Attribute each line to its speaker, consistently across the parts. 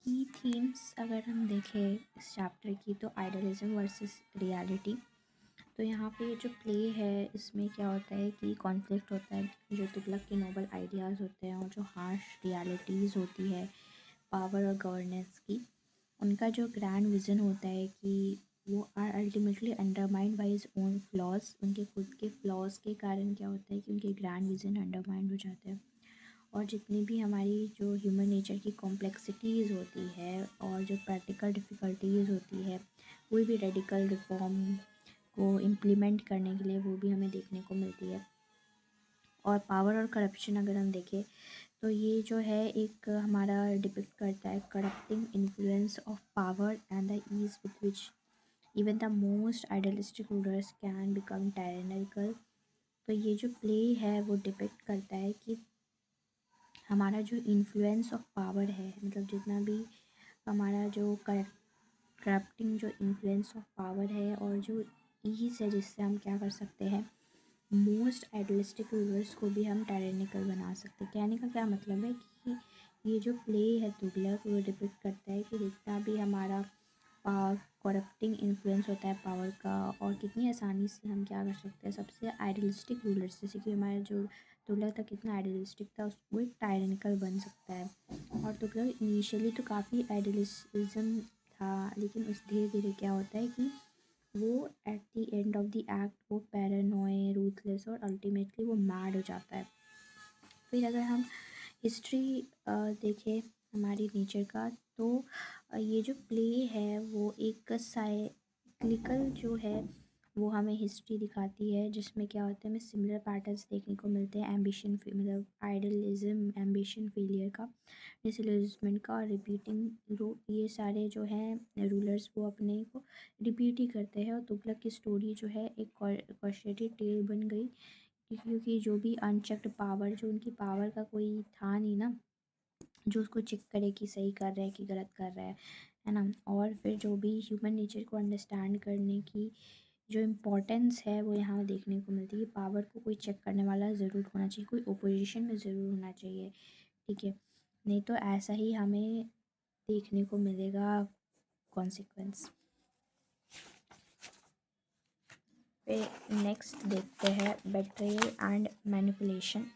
Speaker 1: की थीम्स अगर हम देखें इस चैप्टर की तो आइडियलिज्म वर्सेस रियलिटी। तो यहाँ पे जो प्ले है इसमें क्या होता है कि कॉन्फ्लिक्ट होता है, जो तुगलक के नोबल आइडियाज़ होते हैं और जो हार्श रियलिटीज़ होती है पावर और गवर्नेंस की। उनका जो ग्रैंड विज़न होता है कि वो are ultimately undermined by his own flaws. उनके खुद के फ्लॉज के कारण क्या होता है कि उनके ग्रैंड विज़न अंडरमाइंड हो जाते हैं। और जितनी भी हमारी जो ह्यूमन नेचर की कॉम्प्लेक्सिटीज़ होती है और जो प्रैक्टिकल डिफ़िकल्टीज़ होती है, कोई भी रेडिकल रिफॉर्म को इम्प्लीमेंट करने के लिए वो भी हमें देखने को मिलती है। और पावर और करप्शन अगर हम देखें तो ये जो है एक हमारा डिपिक्ट करता है corrupting influence of power and the ease with which even the most idealistic rulers can become tyrannical. तो ये जो प्ले है वो डिपिक्ट करता है कि हमारा जो इन्फ्लुएंस ऑफ पावर है, मतलब जितना भी हमारा जो करप्टिंग जो इन्फ्लुएंस ऑफ पावर है और जो ईज़ है जिससे हम क्या कर सकते हैं, मोस्ट आइडियलिस्टिक रूलर्स को भी हम टायरेनिकल बना सकते हैं। कहने का क्या मतलब है कि ये जो प्ले है तुगलक वो डिपिक्ट करता है कि जितना भी हमारा करप्टिंग इन्फ्लुएंस होता है पावर का, और कितनी आसानी से हम क्या कर सकते हैं सबसे आइडियलिस्टिक रूलर्स, जैसे कि हमारा जो तुगलक था कितना आइडियलिस्टिक था, वो एक टायरेनिकल बन सकता है। और तुगलक इनिशियली तो काफ़ी आइडियलिज्म था, लेकिन उस धीरे धीरे क्या होता है कि वो at the end of the act वो पैरानॉय, रूथलेस और अल्टीमेटली वो मैड हो जाता है। फिर अगर हम हिस्ट्री देखें हमारी नेचर का, तो ये जो प्ले है वो एक साइक्लिकल जो है वो हमें हिस्ट्री दिखाती है, जिसमें क्या होता है हमें सिमिलर पैटर्न्स देखने को मिलते हैं, एम्बिशन मतलब आइडलिज्म, एम्बिशन फेलियर का, डिसइल्यूजनमेंट का और रिपीटिंग ये सारे जो हैं रूलर्स वो अपने को रिपीट ही करते हैं। और तुगलक की स्टोरी जो है एक कॉशरी टेल बन गई, क्योंकि जो भी अनचेक्ड पावर, जो उनकी पावर का कोई था नहीं ना जो उसको चेक करे कि सही कर रहा है कि गलत कर रहा है ना। और फिर जो भी ह्यूमन नेचर को अंडरस्टैंड करने की जो इम्पोर्टेंस है वो यहाँ देखने को मिलती है। पावर को कोई चेक करने वाला ज़रूर होना चाहिए, कोई ओपोजिशन में ज़रूर होना चाहिए, ठीक है, नहीं तो ऐसा ही हमें देखने को मिलेगा कॉन्सिक्वेंस। फिर नेक्स्ट देखते हैं बेट्रेयल एंड मैनिपुलेशन।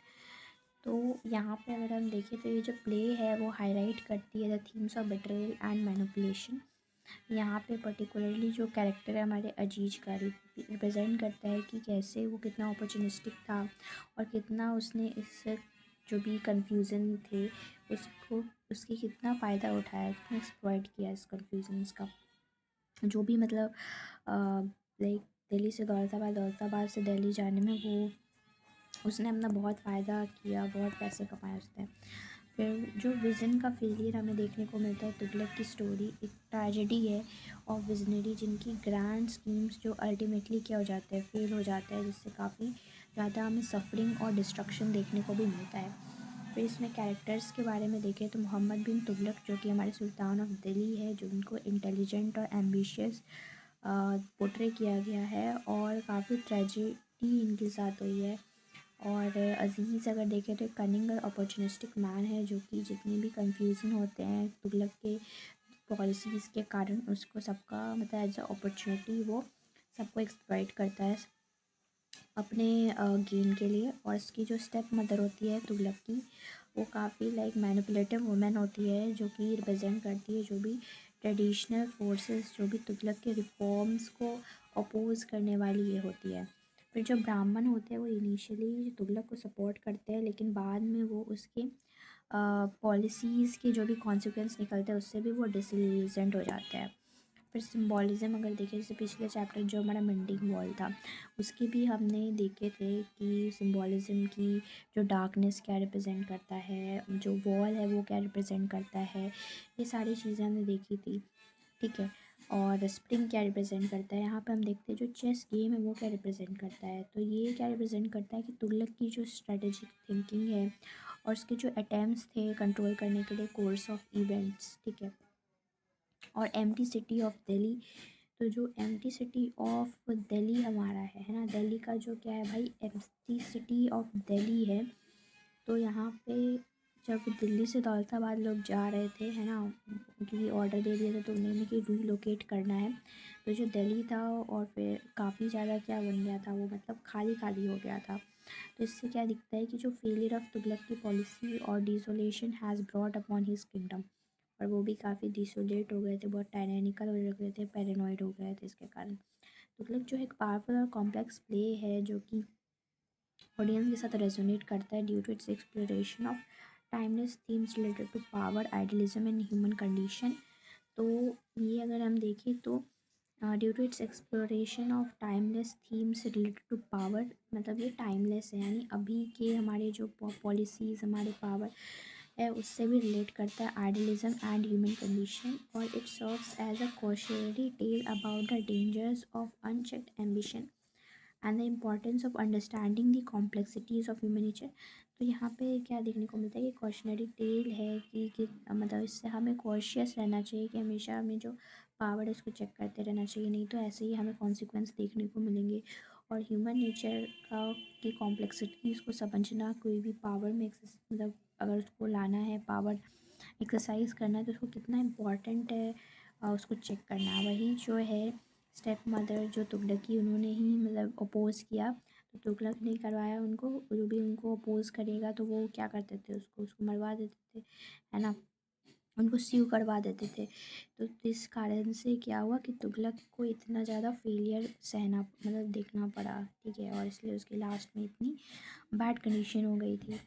Speaker 1: तो यहाँ पे अगर हम देखें तो ये जो प्ले है वो हाईलाइट करती है the themes of betrayal and manipulation. यहाँ पे पर्टिकुलरली जो कैरेक्टर है हमारे अजीज का रिप्रेजेंट करता है कि कैसे वो कितना अपॉर्चुनिस्टिक था और कितना उसने इस जो भी कन्फ्यूज़न थे उसको उसकी कितना फ़ायदा उठाया, कितना एक्सप्लॉइट किया इस कन्फ्यूजन्स का। जो भी मतलब लाइक दिल्ली से दौलताबाद, दौलताबाद से दिल्ली जाने में वो उसने अपना बहुत फ़ायदा किया, बहुत पैसे कमाए उसने। फिर जो विज़न का फेलियर हमें देखने को मिलता है, तुगलक की स्टोरी एक ट्रेजेडी है और विजनरी जिनकी ग्रैंड स्कीम्स जो अल्टीमेटली क्या हो जाते हैं, फेल हो जाता है, जिससे काफ़ी ज़्यादा हमें सफरिंग और डिस्ट्रक्शन देखने को भी मिलता है। फिर इसमें कैरेक्टर्स के बारे में देखें तो मोहम्मद बिन तुगलक जो कि हमारे सुल्तान ऑफ दिल्ली है, जो उनको इंटेलिजेंट और एम्बिशियस पोर्ट्रे किया गया है और काफ़ी ट्रेजेडी इनके साथ हुई है। और अज़ीज़ अगर देखें तो एक कनिंग और अपॉर्चुनिस्टिक मैन है, जो कि जितने भी कंफ्यूजन होते हैं तुगलक के पॉलिसीज़ के कारण उसको सबका मतलब एज अ अपॉर्चुनिटी वो सबको एक्सप्लॉइट करता है अपने गेन के लिए। और इसकी जो स्टेप मदर होती है तुगलक की, वो काफ़ी लाइक मैनिपुलेटिव वुमेन होती है, जो कि रिप्रेजेंट करती है जो भी ट्रेडिशनल फोर्सेस, जो भी तुगलक के रिफॉर्म्स को अपोज करने वाली ये होती है। फिर जो ब्राह्मण होते हैं वो इनिशियली तुगलक को सपोर्ट करते हैं, लेकिन बाद में वो उसके पॉलिसीज़ के जो भी कॉन्सिक्वेंस निकलते हैं उससे भी वो डिसइल्यूज़न्ड हो जाते हैं। फिर सिम्बॉलिज़्म अगर देखें, जैसे पिछले चैप्टर जो हमारा मंडिंग वॉल था उसकी भी हमने देखे थे कि सिम्बॉलिज़्म की जो डार्कनेस क्या रिप्रेजेंट करता है, जो वॉल है वो क्या रिप्रेजेंट करता है, ये सारी चीज़ें हमने देखी थी, ठीक है। और स्प्रिंग क्या रिप्रेजेंट करता है, यहाँ पे हम देखते हैं जो चेस गेम है वो क्या रिप्रेजेंट करता है। तो ये क्या रिप्रेजेंट करता है कि तुगलक की जो स्ट्रेटेजिक थिंकिंग है और उसके जो अटैम्प्ट्स थे कंट्रोल करने के लिए कोर्स ऑफ इवेंट्स, ठीक है। और एम्प्टी सिटी ऑफ दिल्ली, तो जो एम्प्टी सिटी ऑफ दिल्ली हमारा है ना, दिल्ली का जो क्या है भाई, एम्प्टी सिटी ऑफ दिल्ली है। तो यहाँ पे जब दिल्ली से दौलताबाद लोग जा रहे थे, है ना, क्योंकि ऑर्डर दे दिया था तो उन्होंने कि रीलोकेट करना है। तो जो दिल्ली था और फिर काफ़ी ज़्यादा क्या बन गया था वो, मतलब खाली खाली हो गया था। तो इससे क्या दिखता है कि जो फेलियर ऑफ तुगलक की पॉलिसी और desolation has brought upon his kingdom, और वो भी काफ़ी डिसोलेट हो गए थे, बहुत टायरेनिकल हो गए थे, पैरानॉइड हो गए थे इसके कारण। तुगलक जो एक पावरफुल और कॉम्प्लेक्स प्ले है जो कि ऑडियंस के साथ रेजोनेट करता है due to its exploration of timeless themes related to power, idealism and human condition. तो ये अगर हम देखें तो due to its exploration of timeless themes related to power, मतलब ये टाइमलेस है, यानी अभी के हमारे जो पॉलिसीज़, हमारे पावर है उससे भी रिलेट करता है, आइडियलिज्म एंड ह्यूमन कंडीशन। और it serves as a cautionary tale about the dangers of unchecked ambition and the importance of understanding the complexities of human nature. तो यहाँ पे क्या देखने को मिलता है कि कॉशनरी टेल है कि मतलब इससे हमें कॉशियस रहना चाहिए कि हमेशा हमें जो पावर है उसको चेक करते रहना चाहिए, नहीं तो ऐसे ही हमें कॉन्सिक्वेंस देखने को मिलेंगे। और ह्यूमन नेचर का की कॉम्प्लेक्सिटीज़ को समझना, कोई भी पावर में मतलब अगर उसको लाना है, पावर एक्सरसाइज करना है तो उसको कितना इम्पोर्टेंट है उसको चेक करना। वही जो है स्टेप मदर जो तुगलकी, उन्होंने ही मतलब अपोज़ किया, तो तुगलक ने करवाया उनको, जो भी उनको अपोज़ करेगा तो वो क्या करते थे, उसको मरवा देते थे, है ना, उनको स्यू करवा देते थे। तो इस कारण से क्या हुआ कि तुगलक को इतना ज़्यादा फेलियर सहना मतलब देखना पड़ा, ठीक है, और इसलिए उसकी लास्ट में इतनी बैड कंडीशन हो गई थी।